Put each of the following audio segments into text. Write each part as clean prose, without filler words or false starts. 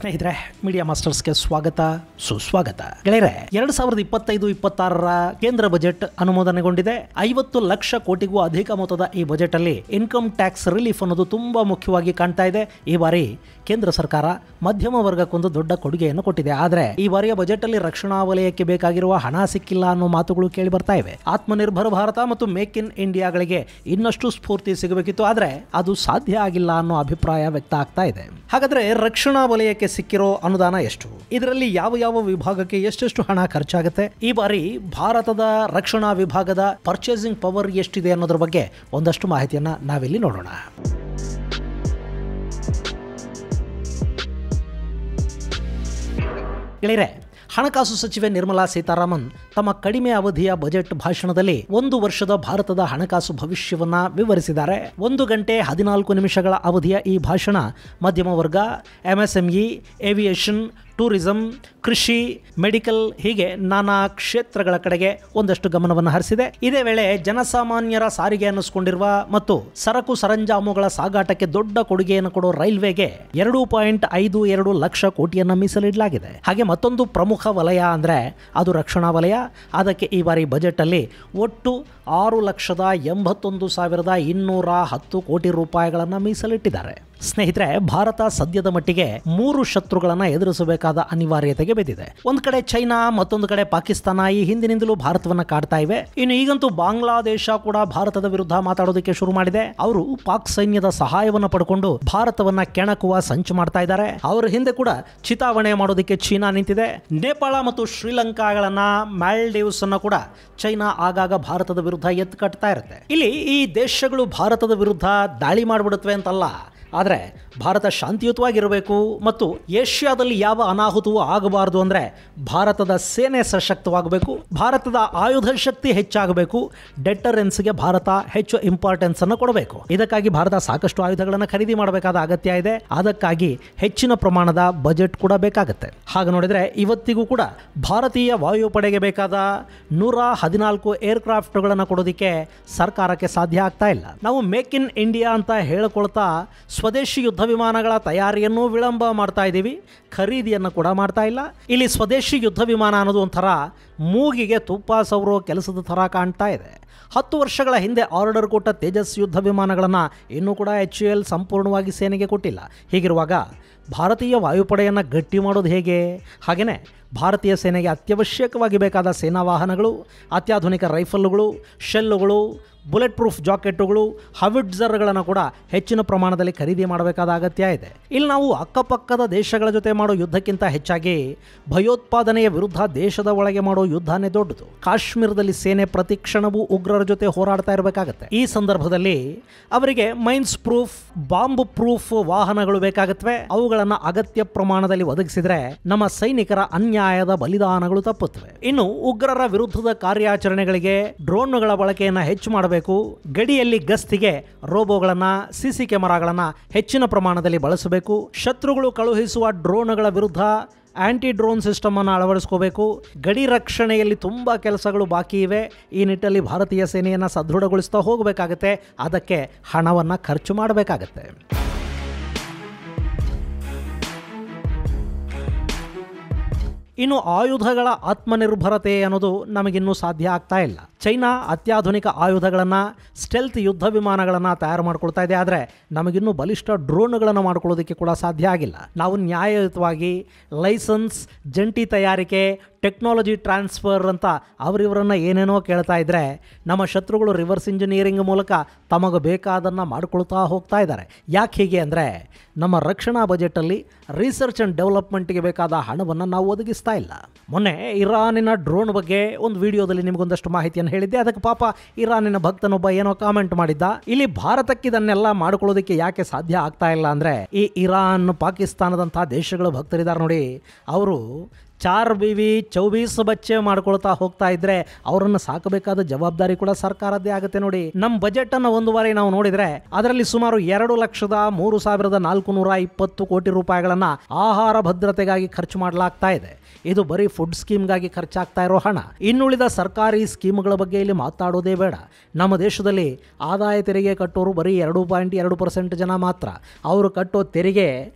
ಸ್ನೇಹಿತರೆ, ಮೀಡಿಯಾ ಮಾಸ್ಟರ್ಸ್ಗೆ ಸ್ವಾಗತ ಸುಸ್ವಾಗತ. ಗೆಳೆಯರೆ, 2025-26ರ ಕೇಂದ್ರ ಬಜೆಟ್ ಅನುಮೋದನೆಗೊಂಡಿದೆ. 50 ಲಕ್ಷ ಕೋಟಿಗೂ ಅಧಿಕ ಮೊತ್ತದ ಈ ಬಜೆಟ್ ಅಲ್ಲಿ ಇನ್ಕಮ್ ಟ್ಯಾಕ್ಸ್ ರಿಲೀಫ್ ಅನ್ನೋದು ತುಂಬಾ ಮುಖ್ಯವಾಗಿ ಕಾಣ್ತಾ ಇದೆ. ಈ ಬಾರಿ ಕೇಂದ್ರ ಸರ್ಕಾರ ಮಧ್ಯಮ ವರ್ಗಕ್ಕೊಂದು ದೊಡ್ಡ ಕೊಡುಗೆಯನ್ನು ಕೊಟ್ಟಿದೆ. ಆದರೆ ಈ ಬಾರಿಯ ಬಜೆಟ್ ಅಲ್ಲಿ ರಕ್ಷಣಾ ವಲಯಕ್ಕೆ ಬೇಕಾಗಿರುವ ಹಣ ಸಿಕ್ಕಿಲ್ಲ ಅನ್ನೋ ಮಾತುಗಳು ಕೇಳಿ ಬರ್ತಾ ಇವೆ. ಆತ್ಮನಿರ್ಭರ ಭಾರತ ಮತ್ತು ಮೇಕ್ ಇನ್ ಇಂಡಿಯಾಗಳಿಗೆ ಇನ್ನಷ್ಟು ಸ್ಫೂರ್ತಿ ಸಿಗಬೇಕಿತ್ತು, ಆದರೆ ಅದು ಸಾಧ್ಯ ಆಗಿಲ್ಲ ಅನ್ನೋ ಅಭಿಪ್ರಾಯ ವ್ಯಕ್ತ ಆಗ್ತಾ ಇದೆ. ಹಾಗಾದ್ರೆ ರಕ್ಷಣಾ ವಲಯಕ್ಕೆ ಸಿಕ್ಕಿರೋ ಅನುದಾನ ಎಷ್ಟು? ಇದರಲ್ಲಿ ಯಾವ ಯಾವ ವಿಭಾಗಕ್ಕೆ ಎಷ್ಟೆಷ್ಟು ಹಣ ಖರ್ಚಾಗುತ್ತೆ? ಈ ಬಾರಿ ಭಾರತದ ರಕ್ಷಣಾ ವಿಭಾಗದ ಪರ್ಚೇಸಿಂಗ್ ಪವರ್ ಎಷ್ಟಿದೆ ಅನ್ನೋದ್ರ ಬಗ್ಗೆ ಒಂದಷ್ಟು ಮಾಹಿತಿಯನ್ನ ನಾವಿಲ್ಲಿ ನೋಡೋಣ. ಗೆಳೆಯರೆ, ಹಣಕಾಸು ಸಚಿವೆ ನಿರ್ಮಲಾ ಸೀತಾರಾಮನ್ ತಮ್ಮ ಕಡಿಮೆ ಅವಧಿಯ ಬಜೆಟ್ ಭಾಷಣದಲ್ಲಿ 1 ವರ್ಷದ ಭಾರತದ ಹಣಕಾಸು ಭವಿಷ್ಯವನ್ನ ವಿವರಿಸಿದ್ದಾರೆ. 1 ಗಂಟೆ 14 ನಿಮಿಷಗಳ ಅವಧಿಯ ಈ ಭಾಷಣ ಮಧ್ಯಮ ವರ್ಗ, ಎಂಎಸ್ಎಂಇ, ಏವಿಯೇಷನ್, ಟೂರಿಸಂ, ಕೃಷಿ, ಮೆಡಿಕಲ್ ಹೀಗೆ ನಾನಾ ಕ್ಷೇತ್ರಗಳ ಕಡೆಗೆ ಒಂದಷ್ಟು ಗಮನವನ್ನು ಹರಿಸಿದೆ. ಇದೇ ವೇಳೆ ಜನಸಾಮಾನ್ಯರ ಸಾರಿಗೆ ಅನ್ನಿಸಿಕೊಂಡಿರುವ ಮತ್ತು ಸರಕು ಸರಂಜಾಮುಗಳ ಸಾಗಾಟಕ್ಕೆ ದೊಡ್ಡ ಕೊಡುಗೆಯನ್ನು ಕೊಡೋ ರೈಲ್ವೆಗೆ 2.52 ಲಕ್ಷ ಕೋಟಿಯನ್ನು ಮೀಸಲಿಡಲಾಗಿದೆ. ಹಾಗೆ ಮತ್ತೊಂದು ಪ್ರಮುಖ ವಲಯ ಅಂದ್ರೆ ಅದು ರಕ್ಷಣಾ ವಲಯ. ಅದಕ್ಕೆ ಈ ಬಾರಿ ಬಜೆಟ್ ಅಲ್ಲಿ ಒಟ್ಟು 6,81,210 ಕೋಟಿ ರೂಪಾಯಿಗಳನ್ನು ಮೀಸಲಿಟ್ಟಿದ್ದಾರೆ. ಸ್ನೇಹಿತರೆ, ಭಾರತ ಸದ್ಯದ ಮಟ್ಟಿಗೆ 3 ಶತ್ರುಗಳನ್ನು ಎದುರಿಸಬೇಕಾದ ಅನಿವಾರ್ಯತೆಗೆ ಬಿದ್ದಿದೆ. ಒಂದು ಕಡೆ ಚೈನಾ, ಮತ್ತೊಂದು ಕಡೆ ಪಾಕಿಸ್ತಾನ ಈ ಹಿಂದಿನಿಂದಲೂ ಭಾರತವನ್ನ ಕಾಡ್ತಾ ಇವೆ. ಇನ್ನು ಈಗಂತೂ ಬಾಂಗ್ಲಾದೇಶ ಕೂಡ ಭಾರತದ ವಿರುದ್ಧ ಮಾತಾಡೋದಕ್ಕೆ ಶುರು ಮಾಡಿದೆ. ಅವರು ಪಾಕ್ ಸೈನ್ಯದ ಸಹಾಯವನ್ನು ಪಡ್ಕೊಂಡು ಭಾರತವನ್ನ ಕೆಣಕುವ ಸಂಚು ಮಾಡ್ತಾ ಇದ್ದಾರೆ. ಅವರ ಹಿಂದೆ ಕೂಡ ಚಿತಾವಣೆ ಮಾಡೋದಕ್ಕೆ ಚೀನಾ ನಿಂತಿದೆ. ನೇಪಾಳ ಮತ್ತು ಶ್ರೀಲಂಕಾಗಳನ್ನ, ಮಾಲ್ಡೀವ್ಸ್ ಅನ್ನ ಕೂಡ ಚೈನಾ ಆಗಾಗ ಭಾರತದ ವಿರುದ್ಧ ಎತ್ತು ಕಟ್ತಾ ಇರುತ್ತೆ. ಇಲ್ಲಿ ಈ ದೇಶಗಳು ಭಾರತದ ವಿರುದ್ಧ ದಾಳಿ ಮಾಡಿಬಿಡುತ್ತವೆ ಅಂತಲ್ಲ, ಆದರೆ ಭಾರತ ಶಾಂತಿಯುತವಾಗಿರಬೇಕು ಮತ್ತು ಏಷ್ಯಾದಲ್ಲಿ ಯಾವ ಅನಾಹುತವೂ ಆಗಬಾರದು ಅಂದರೆ ಭಾರತದ ಸೇನೆ ಸಶಕ್ತವಾಗಬೇಕು, ಭಾರತದ ಆಯುಧ ಶಕ್ತಿ ಹೆಚ್ಚಾಗಬೇಕು, ಡೆಟರೆನ್ಸ್ಗೆ ಭಾರತ ಹೆಚ್ಚು ಇಂಪಾರ್ಟೆನ್ಸ್ ಅನ್ನು ಕೊಡಬೇಕು. ಇದಕ್ಕಾಗಿ ಭಾರತ ಸಾಕಷ್ಟು ಆಯುಧಗಳನ್ನು ಖರೀದಿ ಮಾಡಬೇಕಾದ ಅಗತ್ಯ ಇದೆ. ಅದಕ್ಕಾಗಿ ಹೆಚ್ಚಿನ ಪ್ರಮಾಣದ ಬಜೆಟ್ ಕೂಡ ಬೇಕಾಗುತ್ತೆ. ಹಾಗೆ ನೋಡಿದರೆ ಇವತ್ತಿಗೂ ಕೂಡ ಭಾರತೀಯ ವಾಯುಪಡೆಗೆ ಬೇಕಾದ 114 ಏರ್ಕ್ರಾಫ್ಟ್ಗಳನ್ನು ಕೊಡೋದಕ್ಕೆ ಸರ್ಕಾರಕ್ಕೆ ಸಾಧ್ಯ ಆಗ್ತಾ ಇಲ್ಲ. ನಾವು ಮೇಕ್ ಇನ್ ಇಂಡಿಯಾ ಅಂತ ಹೇಳಿಕೊಳ್ತಾ ಸ್ವದೇಶಿ ಯುದ್ಧ ವಿಮಾನಗಳ ತಯಾರಿಯನ್ನು ವಿಳಂಬ ಮಾಡ್ತಾ ಇದ್ದೀವಿ, ಖರೀದಿಯನ್ನು ಕೂಡ ಮಾಡ್ತಾ ಇಲ್ಲ. ಇಲ್ಲಿ ಸ್ವದೇಶಿ ಯುದ್ಧ ವಿಮಾನ ಅನ್ನೋದು ಒಂಥರ ಮೂಗಿಗೆ ತುಪ್ಪ ಸವರೋ ಕೆಲಸದ ಥರ ಕಾಣ್ತಾ ಇದೆ. 10 ವರ್ಷಗಳ ಹಿಂದೆ ಆರ್ಡರ್ ಕೊಟ್ಟ ತೇಜಸ್ ಯುದ್ಧ ವಿಮಾನಗಳನ್ನು ಇನ್ನೂ ಕೂಡ HAL ಸಂಪೂರ್ಣವಾಗಿ ಸೇನೆಗೆ ಕೊಟ್ಟಿಲ್ಲ. ಹೀಗಿರುವಾಗ ಭಾರತೀಯ ವಾಯುಪಡೆಯನ್ನು ಗಟ್ಟಿ ಮಾಡೋದು ಹೇಗೆ? ಹಾಗೆಯೇ ಭಾರತೀಯ ಸೇನೆಗೆ ಅತ್ಯವಶ್ಯಕವಾಗಿ ಬೇಕಾದ ಸೇನಾ ವಾಹನಗಳು, ಅತ್ಯಾಧುನಿಕ ರೈಫಲ್ಗಳು, ಶೆಲ್ಲುಗಳು, ಬುಲೆಟ್ ಪ್ರೂಫ್ ಜಾಕೆಟ್ಟುಗಳು, ಹವಿಟ್ಜರ್ಗಳನ್ನು ಕೂಡ ಹೆಚ್ಚಿನ ಪ್ರಮಾಣದಲ್ಲಿ ಖರೀದಿ ಮಾಡಬೇಕಾದ ಅಗತ್ಯ ಇದೆ. ಇಲ್ಲಿ ನಾವು ಅಕ್ಕಪಕ್ಕದ ದೇಶಗಳ ಜೊತೆ ಮಾಡೋ ಯುದ್ಧಕ್ಕಿಂತ ಹೆಚ್ಚಾಗಿ ಭಯೋತ್ಪಾದನೆಯ ವಿರುದ್ಧ ದೇಶದ ಒಳಗೆ ಮಾಡೋ ಯುದ್ಧನೇ ದೊಡ್ಡದು. ಕಾಶ್ಮೀರದಲ್ಲಿ ಸೇನೆ ಪ್ರತಿ ಕ್ಷಣವೂ ಉಗ್ರರ ಜೊತೆ ಹೋರಾಡ್ತಾ ಇರಬೇಕಾಗತ್ತೆ. ಈ ಸಂದರ್ಭದಲ್ಲಿ ಅವರಿಗೆ ಮೈನ್ಸ್ ಪ್ರೂಫ್, ಬಾಂಬ್ ಪ್ರೂಫ್ ವಾಹನಗಳು ಬೇಕಾಗತ್ವೆ. ಅವುಗಳನ್ನು ಅಗತ್ಯ ಪ್ರಮಾಣದಲ್ಲಿ ಒದಗಿಸಿದ್ರೆ ನಮ್ಮ ಸೈನಿಕರ ಅನ್ಯಾಯದ ಬಲಿದಾನಗಳು ತಪ್ಪುತ್ತವೆ. ಇನ್ನು ಉಗ್ರರ ವಿರುದ್ಧದ ಕಾರ್ಯಾಚರಣೆಗಳಿಗೆ ಡ್ರೋನ್ಗಳ ಬಳಕೆಯನ್ನು ಹೆಚ್ಚು ಮಾಡಬೇಕು. ಗಡಿಯಲ್ಲಿ ಗಸ್ತಿಗೆ ರೋಬೋಗಳನ್ನ, ಸಿಸಿ ಕ್ಯಾಮೆರಾಗಳನ್ನ ಹೆಚ್ಚಿನ ಪ್ರಮಾಣದಲ್ಲಿ ಬಳಸಬೇಕು. ಶತ್ರುಗಳು ಕಳುಹಿಸುವ ಡ್ರೋನ್ಗಳ ವಿರುದ್ಧ ಆಂಟಿ ಡ್ರೋನ್ ಸಿಸ್ಟಮ್ ಅನ್ನು ಅಳವಡಿಸ್ಕೋಬೇಕು. ಗಡಿ ರಕ್ಷಣೆಯಲ್ಲಿ ತುಂಬ ಕೆಲಸಗಳು ಬಾಕಿ ಇವೆ. ಈ ನಿಟ್ಟಲ್ಲಿ ಭಾರತೀಯ ಸೇನೆಯನ್ನು ಸದೃಢಗೊಳಿಸ್ತಾ ಹೋಗಬೇಕಾಗತ್ತೆ. ಅದಕ್ಕೆ ಹಣವನ್ನು ಖರ್ಚು ಮಾಡಬೇಕಾಗತ್ತೆ. ಇನ್ನು ಆಯುಧಗಳ ಆತ್ಮನಿರ್ಭರತೆ ಅನ್ನೋದು ನಮಗಿನ್ನೂ ಸಾಧ್ಯ ಆಗ್ತಾ ಇಲ್ಲ. ಚೈನಾ ಅತ್ಯಾಧುನಿಕ ಆಯುಧಗಳನ್ನು, ಸ್ಟೆಲ್ತ್ ಯುದ್ಧ ವಿಮಾನಗಳನ್ನು ತಯಾರು ಮಾಡ್ಕೊಳ್ತಾ ಇದೆ. ಆದರೆ ನಮಗಿನ್ನೂ ಬಲಿಷ್ಠ ಡ್ರೋನ್ಗಳನ್ನು ಮಾಡ್ಕೊಳ್ಳೋದಕ್ಕೆ ಕೂಡ ಸಾಧ್ಯ ಆಗಿಲ್ಲ. ನಾವು ನ್ಯಾಯಯುತವಾಗಿ ಲೈಸೆನ್ಸ್, ಜಂಟಿ ತಯಾರಿಕೆ, ಟೆಕ್ನಾಲಜಿ ಟ್ರಾನ್ಸ್ಫರ್ ಅಂತ ಅವರಿವರನ್ನು ಏನೇನೋ ಕೇಳ್ತಾ ಇದ್ರೆ ನಮ್ಮ ಶತ್ರುಗಳು ರಿವರ್ಸ್ ಇಂಜಿನಿಯರಿಂಗ್ ಮೂಲಕ ತಮಗೆ ಬೇಕಾದನ್ನು ಮಾಡ್ಕೊಳ್ತಾ ಹೋಗ್ತಾ ಇದ್ದಾರೆ. ಯಾಕೆ ಹೀಗೆ ಅಂದರೆ ನಮ್ಮ ರಕ್ಷಣಾ ಬಜೆಟಲ್ಲಿ ರಿಸರ್ಚ್ ಆ್ಯಂಡ್ ಡೆವಲಪ್ಮೆಂಟ್ಗೆ ಬೇಕಾದ ಹಣವನ್ನು ನಾವು ಒದಗಿಸ್ತಾ ಇಲ್ಲ. ಮೊನ್ನೆ ಇರಾನಿನ ಡ್ರೋನ್ ಬಗ್ಗೆ ಒಂದು ವಿಡಿಯೋದಲ್ಲಿ ನಿಮಗೊಂದಷ್ಟು ಮಾಹಿತಿಯನ್ನು ಹೇಳಿದ್ದೆ. ಅದಕ್ಕೆ ಪಾಪ ಇರಾನಿನ ಭಕ್ತನೊಬ್ಬ ಏನೋ ಕಾಮೆಂಟ್ ಮಾಡಿದ್ದ. ಇಲ್ಲಿ ಭಾರತಕ್ಕೆ ಇದನ್ನೆಲ್ಲ ಮಾಡ್ಕೊಳ್ಳೋದಕ್ಕೆ ಯಾಕೆ ಸಾಧ್ಯ ಆಗ್ತಾ ಇಲ್ಲ ಅಂದರೆ ಈ ಇರಾನ್, ಪಾಕಿಸ್ತಾನದಂತಹ ದೇಶಗಳ ಭಕ್ತರಿದ್ದಾರೆ ನೋಡಿ, ಅವರು 4 बीवी 24 ಬಚ್ಚೆ ಮಾಡ್ಕೊಳ್ತಾ ಹೋಗ್ತಾ ಇದ್ರೆ ಅವರನ್ನು ಸಾಕಬೇಕಾದ ಜವಾಬ್ದಾರಿ ಕೂಡ ಸರ್ಕಾರದ್ದೇ ಆಗುತ್ತೆ ನೋಡಿ. ನಮ್ಮ ಬಜೆಟ್ ಅನ್ನು ಒಂದು ಬಾರಿ ನಾವು ನೋಡಿದ್ರೆ ಅದರಲ್ಲಿ ಸುಮಾರು 2,03,420 ಕೋಟಿ ರೂಪಾಯಿಗಳನ್ನ ಆಹಾರ ಭದ್ರತೆಗಾಗಿ ಖರ್ಚು ಮಾಡಲಾಗ್ತಾ ಇದೆ. ಇದು ಬರೀ ಫುಡ್ ಸ್ಕೀಮ್ಗಾಗಿ ಖರ್ಚಾಗ್ತಾ ಇರೋ ಹಣ. ಇನ್ನುಳಿದ ಸರ್ಕಾರಿ ಸ್ಕೀಮ್ಗಳ ಬಗ್ಗೆ ಇಲ್ಲಿ ಮಾತಾಡೋದೇ ಬೇಡ. ನಮ್ಮ ದೇಶದಲ್ಲಿ ಆದಾಯ ತೆರಿಗೆ ಕಟ್ಟೋರು ಬರೀ 2.2% ಜನ ಮಾತ್ರ. ಅವರು ಕಟ್ಟೋ ತೆರಿಗೆ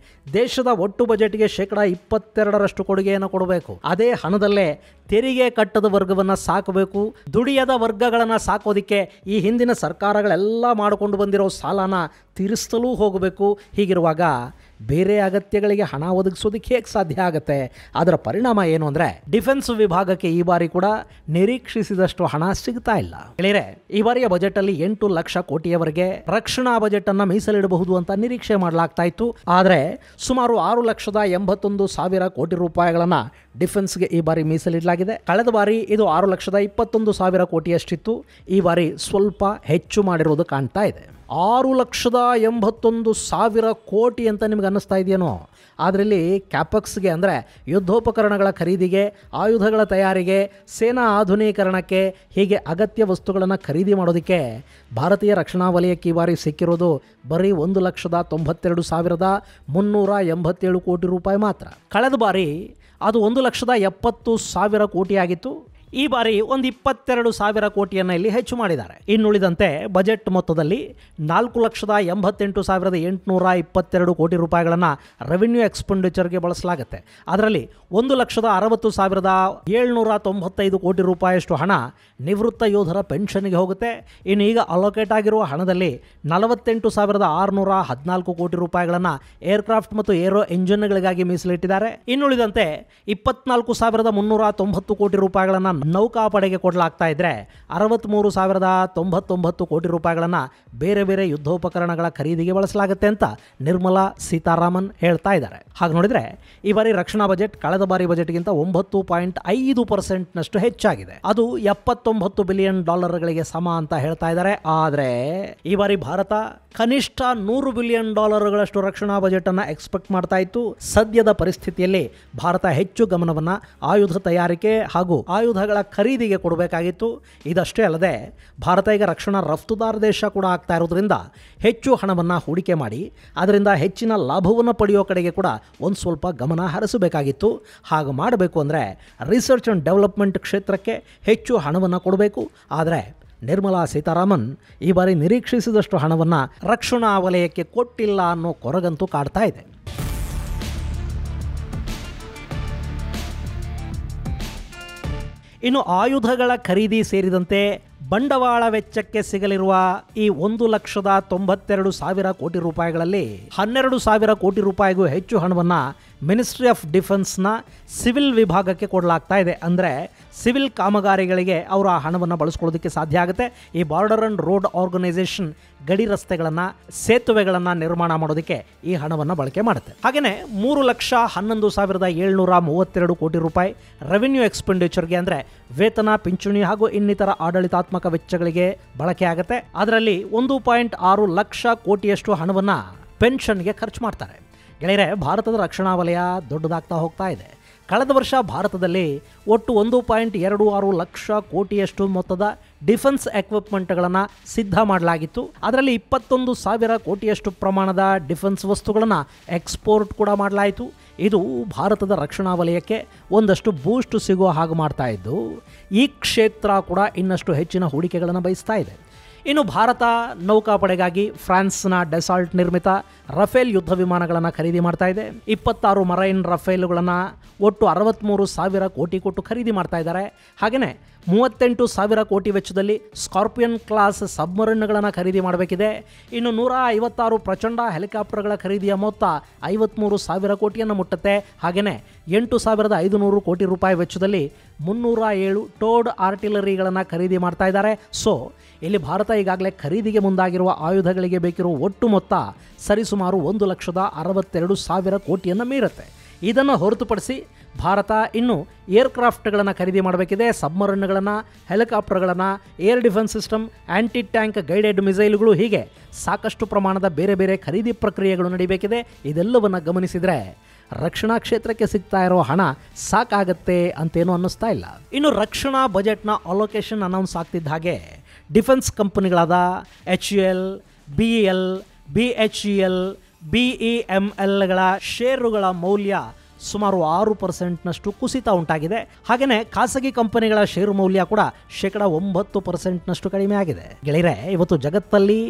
ದೇಶದ ಒಟ್ಟು ಬಜೆಟ್ಗೆ 22% ಕೊಡುಗೆಯನ್ನು ಕೊಡಬೇಕು. ಅದೇ ಹಣದಲ್ಲೇ ತೆರಿಗೆ ಕಟ್ಟದ ವರ್ಗವನ್ನು ಸಾಕಬೇಕು. ದುಡಿಯದ ವರ್ಗಗಳನ್ನು ಸಾಕೋದಿಕ್ಕೆ ಈ ಹಿಂದಿನ ಸರ್ಕಾರಗಳೆಲ್ಲ ಮಾಡಿಕೊಂಡು ಬಂದಿರೋ ಸಾಲನ ತೀರಿಸಲೂ ಹೋಗಬೇಕು. ಹೀಗಿರುವಾಗ ಬೇರೆ ಅಗತ್ಯಗಳಿಗೆ ಹಣ ಒದಗಿಸೋದಕ್ಕೆ ಹೇಗೆ ಸಾಧ್ಯ ಆಗುತ್ತೆ? ಅದರ ಪರಿಣಾಮ ಏನು ಅಂದರೆ ಡಿಫೆನ್ಸ್ ವಿಭಾಗಕ್ಕೆ ಈ ಬಾರಿ ಕೂಡ ನಿರೀಕ್ಷಿಸಿದಷ್ಟು ಹಣ ಸಿಗ್ತಾ ಇಲ್ಲ. ಹೇಳಿದ್ರೆ ಈ ಬಾರಿಯ ಬಜೆಟ್ ಅಲ್ಲಿ 8 ಲಕ್ಷ ಕೋಟಿಯವರೆಗೆ ರಕ್ಷಣಾ ಬಜೆಟ್ ಅನ್ನ ಮೀಸಲಿಡಬಹುದು ಅಂತ ನಿರೀಕ್ಷೆ ಮಾಡಲಾಗ್ತಾ ಇತ್ತು. ಆದರೆ ಸುಮಾರು 6,81,000 ಕೋಟಿ ರೂಪಾಯಿಗಳನ್ನ ಡಿಫೆನ್ಸ್ಗೆ ಈ ಬಾರಿ ಮೀಸಲಿಡಲಾಗಿದೆ. ಕಳೆದ ಬಾರಿ ಇದು 6,21,000 ಕೋಟಿಯಷ್ಟಿತ್ತು. ಈ ಬಾರಿ ಸ್ವಲ್ಪ ಹೆಚ್ಚು ಮಾಡಿರೋದು ಕಾಣ್ತಾ ಇದೆ. 6,81,000 ಕೋಟಿ ಅಂತ ನಿಮ್ಗೆ ಅನ್ನಿಸ್ತಾ ಇದೆಯೇನೋ? ಅದರಲ್ಲಿ ಕ್ಯಾಪಕ್ಸ್ಗೆ ಅಂದರೆ ಯುದ್ಧೋಪಕರಣಗಳ ಖರೀದಿಗೆ, ಆಯುಧಗಳ ತಯಾರಿಗೆ, ಸೇನಾ ಆಧುನೀಕರಣಕ್ಕೆ, ಹೀಗೆ ಅಗತ್ಯ ವಸ್ತುಗಳನ್ನು ಖರೀದಿ ಮಾಡೋದಕ್ಕೆ ಭಾರತೀಯ ರಕ್ಷಣಾ ವಲಯಕ್ಕೆ ಈ ಬಾರಿ ಸಿಕ್ಕಿರೋದು ಬರೀ 1,90,387 ಕೋಟಿ ರೂಪಾಯಿ ಮಾತ್ರ. ಕಳೆದ ಬಾರಿ ಅದು 1,70,000 ಕೋಟಿ ಆಗಿತ್ತು. ಈ ಬಾರಿ ಒಂದು 22,000 ಕೋಟಿಯನ್ನು ಇಲ್ಲಿ ಹೆಚ್ಚು ಮಾಡಿದ್ದಾರೆ. ಇನ್ನುಳಿದಂತೆ ಬಜೆಟ್ ಮೊತ್ತದಲ್ಲಿ 4,88,822 ಕೋಟಿ ರೂಪಾಯಿಗಳನ್ನು ರೆವಿನ್ಯೂ ಎಕ್ಸ್ಪೆಂಡಿಚರ್ಗೆ ಬಳಸಲಾಗುತ್ತೆ. ಅದರಲ್ಲಿ 1,60,795 ಕೋಟಿ ರೂಪಾಯಿಯಷ್ಟು ಹಣ ನಿವೃತ್ತ ಯೋಧರ ಪೆನ್ಷನ್ಗೆ ಹೋಗುತ್ತೆ. ಇನ್ನು ಈಗ ಅಲೋಕೇಟ್ ಆಗಿರುವ ಹಣದಲ್ಲಿ 48,614 ಕೋಟಿ ರೂಪಾಯಿಗಳನ್ನು ಏರ್ಕ್ರಾಫ್ಟ್ ಮತ್ತು ಏರೋ ಎಂಜಿನ್ಗಳಿಗಾಗಿ ಮೀಸಲಿಟ್ಟಿದ್ದಾರೆ. ಇನ್ನುಳಿದಂತೆ 24,390 ಕೋಟಿ ರೂಪಾಯಿಗಳನ್ನು ನೌಕಾಪಡೆಗೆ ಕೊಡಲಾಗ್ತಾ ಇದ್ರೆ 63,099 ಕೋಟಿ ರೂಪಾಯಿಗಳನ್ನು ಬೇರೆ ಬೇರೆ ಯುದ್ಧೋಪಕರಣಗಳ ಖರೀದಿಗೆ ಬಳಸಲಾಗುತ್ತೆ ಅಂತ ನಿರ್ಮಲಾ ಸೀತಾರಾಮನ್ ಹೇಳ್ತಾ ಇದ್ದಾರೆ. ಹಾಗೆ ನೋಡಿದ್ರೆ ಈ ಬಾರಿ ರಕ್ಷಣಾ ಬಜೆಟ್ ಕಳೆದ ಬಾರಿ ಬಜೆಟ್ಗಿಂತ 9.5% ಹೆಚ್ಚಾಗಿದೆ. ಅದು $79 ಬಿಲಿಯನ್ ಸಮ ಅಂತ ಹೇಳ್ತಾ ಇದ್ದಾರೆ. ಆದರೆ ಈ ಬಾರಿ ಭಾರತ ಕನಿಷ್ಠ $100 ಬಿಲಿಯನ್ ರಕ್ಷಣಾ ಬಜೆಟ್ ಅನ್ನ ಎಕ್ಸ್ಪೆಕ್ಟ್ ಮಾಡ್ತಾ ಇತ್ತು. ಸದ್ಯದ ಪರಿಸ್ಥಿತಿಯಲ್ಲಿ ಭಾರತ ಹೆಚ್ಚು ಗಮನವನ್ನು ಆಯುಧ ತಯಾರಿಕೆ ಹಾಗೂ ಆಯುಧಗಳ ಖರೀದಿಗೆ ಕೊಡಬೇಕಾಗಿತ್ತು. ಇದಷ್ಟೇ ಅಲ್ಲದೆ ಭಾರತ ಈಗ ರಕ್ಷಣಾ ರಫ್ತುದಾರ ದೇಶ ಕೂಡ ಆಗ್ತಾ ಇರೋದ್ರಿಂದ ಹೆಚ್ಚು ಹಣವನ್ನು ಹೂಡಿಕೆ ಮಾಡಿ ಅದರಿಂದ ಹೆಚ್ಚಿನ ಲಾಭವನ್ನು ಪಡೆಯೋ ಕಡೆಗೆ ಕೂಡ ಒಂದು ಸ್ವಲ್ಪ ಗಮನ ಹರಿಸಬೇಕಾಗಿತ್ತು. ಹಾಗೆ ಮಾಡಬೇಕು ಅಂದರೆ ರಿಸರ್ಚ್ ಆ್ಯಂಡ್ ಡೆವಲಪ್ಮೆಂಟ್ ಕ್ಷೇತ್ರಕ್ಕೆ ಹೆಚ್ಚು ಹಣವನ್ನು ಕೊಡಬೇಕು. ಆದರೆ ನಿರ್ಮಲಾ ಸೀತಾರಾಮನ್ ಈ ಬಾರಿ ನಿರೀಕ್ಷಿಸಿದಷ್ಟು ಹಣವನ್ನು ರಕ್ಷಣಾ ವಲಯಕ್ಕೆ ಕೊಟ್ಟಿಲ್ಲ ಅನ್ನೋ ಕೊರಗಂತೂ ಕಾಡ್ತಾ ಇದೆ. ಇನ್ನು ಆಯುಧಗಳ ಖರೀದಿ ಸೇರಿದಂತೆ ಬಂಡವಾಳ ವೆಚ್ಚಕ್ಕೆ ಸಿಗಲಿರುವ ಈ 1,92,000 ಕೋಟಿ ರೂಪಾಯಿಗಳಲ್ಲಿ 12,000 ಕೋಟಿ ರೂಪಾಯಿಗೂ ಹೆಚ್ಚು ಹಣವನ್ನು ಮಿನಿಸ್ಟ್ರಿ ಆಫ್ ಡಿಫೆನ್ಸ್ನ ಸಿವಿಲ್ ವಿಭಾಗಕ್ಕೆ ಕೊಡಲಾಗ್ತಾ ಇದೆ. ಅಂದರೆ ಸಿವಿಲ್ ಕಾಮಗಾರಿಗಳಿಗೆ ಅವರು ಆ ಹಣವನ್ನು ಬಳಸ್ಕೊಳ್ಳೋದಕ್ಕೆ ಸಾಧ್ಯ ಆಗುತ್ತೆ. ಈ ಬಾರ್ಡರ್ ಆ್ಯಂಡ್ ರೋಡ್ ಆರ್ಗನೈಸೇಷನ್ ಗಡಿ ರಸ್ತೆಗಳನ್ನು, ಸೇತುವೆಗಳನ್ನು ನಿರ್ಮಾಣ ಮಾಡೋದಕ್ಕೆ ಈ ಹಣವನ್ನು ಬಳಕೆ ಮಾಡುತ್ತೆ. ಹಾಗೆಯೇ 3,11,732 ಕೋಟಿ ರೂಪಾಯಿ ರೆವಿನ್ಯೂ ಎಕ್ಸ್ಪೆಂಡಿಚರ್ಗೆ ಅಂದರೆ ವೇತನ, ಪಿಂಚಣಿ ಹಾಗೂ ಇನ್ನಿತರ ಆಡಳಿತಾತ್ಮಕ ವೆಚ್ಚಗಳಿಗೆ ಬಳಕೆ ಆಗುತ್ತೆ. ಅದರಲ್ಲಿ 1.6 ಲಕ್ಷ ಕೋಟಿಯಷ್ಟು ಹಣವನ್ನು ಪೆನ್ಷನ್ಗೆ ಖರ್ಚು ಮಾಡ್ತಾರೆ. ಗೆಳೆಯರೆ, ಭಾರತದ ರಕ್ಷಣಾ ವಲಯ ದೊಡ್ಡದಾಗ್ತಾ ಹೋಗ್ತಾ ಇದೆ. ಕಳೆದ ವರ್ಷ ಭಾರತದಲ್ಲಿ ಒಟ್ಟು 1.26 ಲಕ್ಷ ಕೋಟಿಯಷ್ಟು ಮೊತ್ತದ ಡಿಫೆನ್ಸ್ ಎಕ್ವಿಪ್ಮೆಂಟ್ಗಳನ್ನು ಸಿದ್ಧ ಮಾಡಲಾಗಿತ್ತು. ಅದರಲ್ಲಿ 21,000 ಕೋಟಿಯಷ್ಟು ಪ್ರಮಾಣದ ಡಿಫೆನ್ಸ್ ವಸ್ತುಗಳನ್ನು ಎಕ್ಸ್ಪೋರ್ಟ್ ಕೂಡ ಮಾಡಲಾಯಿತು. ಇದು ಭಾರತದ ರಕ್ಷಣಾ ವಲಯಕ್ಕೆ ಒಂದಷ್ಟು ಬೂಸ್ಟ್ ಸಿಗುವ ಹಾಗೆ ಮಾಡ್ತಾ ಇದ್ದು ಈ ಕ್ಷೇತ್ರ ಕೂಡ ಇನ್ನಷ್ಟು ಹೆಚ್ಚಿನ ಹೂಡಿಕೆಗಳನ್ನು ಬಯಸ್ತಾ ಇದೆ. ಇನ್ನು ಭಾರತ ನೌಕಾಪಡೆಗಾಗಿ ಫ್ರಾನ್ಸ್ನ ಡೆಸಾಲ್ಟ್ ನಿರ್ಮಿತ ರಫೇಲ್ ಯುದ್ಧ ವಿಮಾನಗಳನ್ನು ಖರೀದಿ ಮಾಡ್ತಾ ಇದೆ. 26 ಮರೈನ್ ರಫೇಲ್ಗಳನ್ನು ಒಟ್ಟು 63,000 ಕೋಟಿ ಕೊಟ್ಟು ಖರೀದಿ ಮಾಡ್ತಾ ಇದ್ದಾರೆ. ಹಾಗೆಯೇ 38,000 ಕೋಟಿ ವೆಚ್ಚದಲ್ಲಿ ಸ್ಕಾರ್ಪಿಯನ್ ಕ್ಲಾಸ್ ಸಬ್ಮರಿನ್ಗಳನ್ನು ಖರೀದಿ ಮಾಡಬೇಕಿದೆ. ಇನ್ನು 156 ಪ್ರಚಂಡ ಹೆಲಿಕಾಪ್ಟರ್ಗಳ ಖರೀದಿಯ ಮೊತ್ತ 53,000 ಕೋಟಿಯನ್ನು ಮುಟ್ಟುತ್ತೆ. ಹಾಗೆಯೇ 8,500 ಕೋಟಿ ರೂಪಾಯಿ ವೆಚ್ಚದಲ್ಲಿ 307 ಟೋಡ್ ಆರ್ಟಿಲರಿಗಳನ್ನು ಖರೀದಿ ಮಾಡ್ತಾ ಇದ್ದಾರೆ. ಸೊ ಇಲ್ಲಿ ಭಾರತ ಈಗಾಗಲೇ ಖರೀದಿಗೆ ಮುಂದಾಗಿರುವ ಆಯುಧಗಳಿಗೆ ಬೇಕಿರುವ ಒಟ್ಟು ಮೊತ್ತ ಸರಿಸುಮಾರು 1,62,000 ಕೋಟಿಯನ್ನು ಮೀರುತ್ತೆ. ಇದನ್ನು ಹೊರತುಪಡಿಸಿ ಭಾರತ ಇನ್ನು ಏರ್ಕ್ರಾಫ್ಟ್ಗಳನ್ನು ಖರೀದಿ ಮಾಡಬೇಕಿದೆ. ಸಬ್ಮರಿನ್ಗಳನ್ನು, ಹೆಲಿಕಾಪ್ಟರ್ಗಳನ್ನು, ಏರ್ ಡಿಫೆನ್ಸ್ ಸಿಸ್ಟಮ್, ಆ್ಯಂಟಿ ಟ್ಯಾಂಕ್ ಗೈಡೆಡ್ ಮಿಸೈಲ್ಗಳು, ಹೀಗೆ ಸಾಕಷ್ಟು ಪ್ರಮಾಣದ ಬೇರೆ ಬೇರೆ ಖರೀದಿ ಪ್ರಕ್ರಿಯೆಗಳು ನಡೀಬೇಕಿದೆ. ಇದೆಲ್ಲವನ್ನು ಗಮನಿಸಿದರೆ ರಕ್ಷಣಾ ಕ್ಷೇತ್ರಕ್ಕೆ ಸಿಗ್ತಾ ಇರೋ ಹಣ ಸಾಕಾಗತ್ತೆ ಅಂತೇನು ಅನ್ನಿಸ್ತಾ ಇಲ್ಲ. ಇನ್ನು ರಕ್ಷಣಾ ಬಜೆಟ್ನ ಅಲೋಕೇಶನ್ ಅನೌನ್ಸ್ ಆಗ್ತಿದ್ದ ಹಾಗೆ ಡಿಫೆನ್ಸ್ ಕಂಪನಿಗಳಾದ HAL, BEL, BHEL, BEMLಗಳ ಷೇರುಗಳ ಮೌಲ್ಯ ಸುಮಾರು 6%ನಷ್ಟು ಕುಸಿತ ಉಂಟಾಗಿದೆ. ಹಾಗೆಯೇ ಖಾಸಗಿ ಕಂಪನಿಗಳ ಷೇರು ಮೌಲ್ಯ ಕೂಡ -9%ನಷ್ಟು ಕಡಿಮೆ ಆಗಿದೆ. ಗೆಳೆಯರೆ, ಇವತ್ತು ಜಗತ್ತಲ್ಲಿ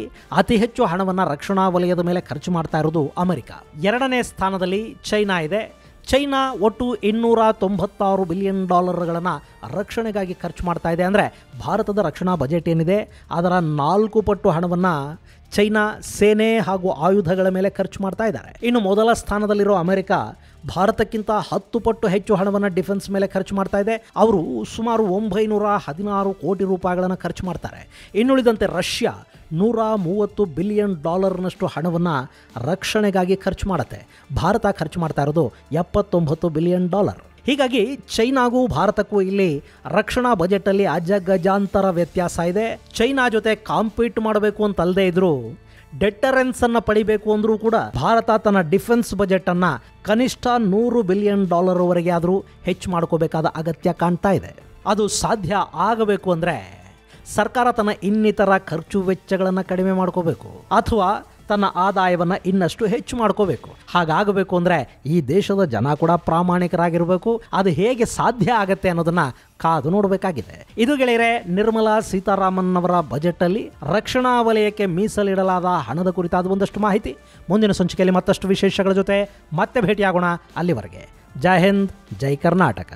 ಅತಿ ಹೆಚ್ಚು ಹಣವನ್ನು ರಕ್ಷಣಾ ವಲಯದ ಮೇಲೆ ಖರ್ಚು ಮಾಡ್ತಾ ಇರೋದು ಅಮೆರಿಕ. 2ನೇ ಸ್ಥಾನದಲ್ಲಿ ಚೈನಾ ಇದೆ. ಚೈನಾ ಒಟ್ಟು $296 ಬಿಲಿಯನ್ ರಕ್ಷಣೆಗಾಗಿ ಖರ್ಚು ಮಾಡ್ತಾ ಇದೆ. ಅಂದರೆ ಭಾರತದ ರಕ್ಷಣಾ ಬಜೆಟ್ ಏನಿದೆ ಅದರ 4 ಪಟ್ಟು ಹಣವನ್ನು ಚೈನಾ ಸೇನೆ ಹಾಗೂ ಆಯುಧಗಳ ಮೇಲೆ ಖರ್ಚು ಮಾಡ್ತಾ ಇದ್ದಾರೆ. ಇನ್ನು ಮೊದಲ ಸ್ಥಾನದಲ್ಲಿರೋ ಅಮೆರಿಕ ಭಾರತಕ್ಕಿಂತ 10 ಪಟ್ಟು ಹೆಚ್ಚು ಹಣವನ್ನು ಡಿಫೆನ್ಸ್ ಮೇಲೆ ಖರ್ಚು ಮಾಡ್ತಾ ಇದೆ. ಅವರು ಸುಮಾರು $916 ಕೋಟಿ ಖರ್ಚು ಮಾಡ್ತಾರೆ. ಇನ್ನುಳಿದಂತೆ ರಷ್ಯಾ $130 ಬಿಲಿಯನ್ ಹಣವನ್ನು ರಕ್ಷಣೆಗಾಗಿ ಖರ್ಚು ಮಾಡುತ್ತೆ. ಭಾರತ ಖರ್ಚು ಮಾಡ್ತಾ ಇರೋದು $79 ಬಿಲಿಯನ್. ಹೀಗಾಗಿ ಚೈನಾಗೂ ಭಾರತಕ್ಕೂ ಇಲ್ಲಿ ರಕ್ಷಣಾ ಬಜೆಟಲ್ಲಿ ಅಜಗಜಾಂತರ ವ್ಯತ್ಯಾಸ ಇದೆ. ಚೈನಾ ಜೊತೆ ಕಾಂಪೀಟ್ ಮಾಡಬೇಕು ಅಂತ ಅಲ್ಲದೆ ಇದ್ರು ಡೆಟರೆನ್ಸ್ ಅನ್ನ ಪಡಿಬೇಕು ಅಂದ್ರೂ ಕೂಡ ಭಾರತ ತನ್ನ ಡಿಫೆನ್ಸ್ ಬಜೆಟ್ ಅನ್ನ ಕನಿಷ್ಠ $100 ಬಿಲಿಯನ್ ವರೆಗೆ ಆದರೂ ಹೆಚ್ಚು ಮಾಡ್ಕೋಬೇಕಾದ ಅಗತ್ಯ ಕಾಣ್ತಾ ಇದೆ. ಅದು ಸಾಧ್ಯ ಆಗಬೇಕು ಅಂದರೆ ಸರ್ಕಾರ ತನ್ನ ಇನ್ನಿತರ ಖರ್ಚು ವೆಚ್ಚಗಳನ್ನು ಕಡಿಮೆ ಮಾಡ್ಕೋಬೇಕು ಅಥವಾ ತನ್ನ ಆದಾಯವನ್ನು ಇನ್ನಷ್ಟು ಹೆಚ್ಚು ಮಾಡ್ಕೋಬೇಕು. ಹಾಗಾಗಬೇಕು ಅಂದರೆ ಈ ದೇಶದ ಜನ ಕೂಡ ಪ್ರಾಮಾಣಿಕರಾಗಿರಬೇಕು. ಅದು ಹೇಗೆ ಸಾಧ್ಯ ಆಗತ್ತೆ ಅನ್ನೋದನ್ನ ಕಾದು ನೋಡಬೇಕಾಗಿದೆ. ಇದು ಗೆಳೆಯರೆ, ನಿರ್ಮಲಾ ಸೀತಾರಾಮನ್ ಅವರ ಬಜೆಟಲ್ಲಿ ರಕ್ಷಣಾ ವಲಯಕ್ಕೆ ಮೀಸಲಿಡಲಾದ ಹಣದ ಕುರಿತಾದ ಒಂದಷ್ಟು ಮಾಹಿತಿ. ಮುಂದಿನ ಸಂಚಿಕೆಯಲ್ಲಿ ಮತ್ತಷ್ಟು ವಿಶೇಷಗಳ ಜೊತೆ ಮತ್ತೆ ಭೇಟಿಯಾಗೋಣ. ಅಲ್ಲಿವರೆಗೆ ಜೈ ಹಿಂದ್, ಜೈ ಕರ್ನಾಟಕ.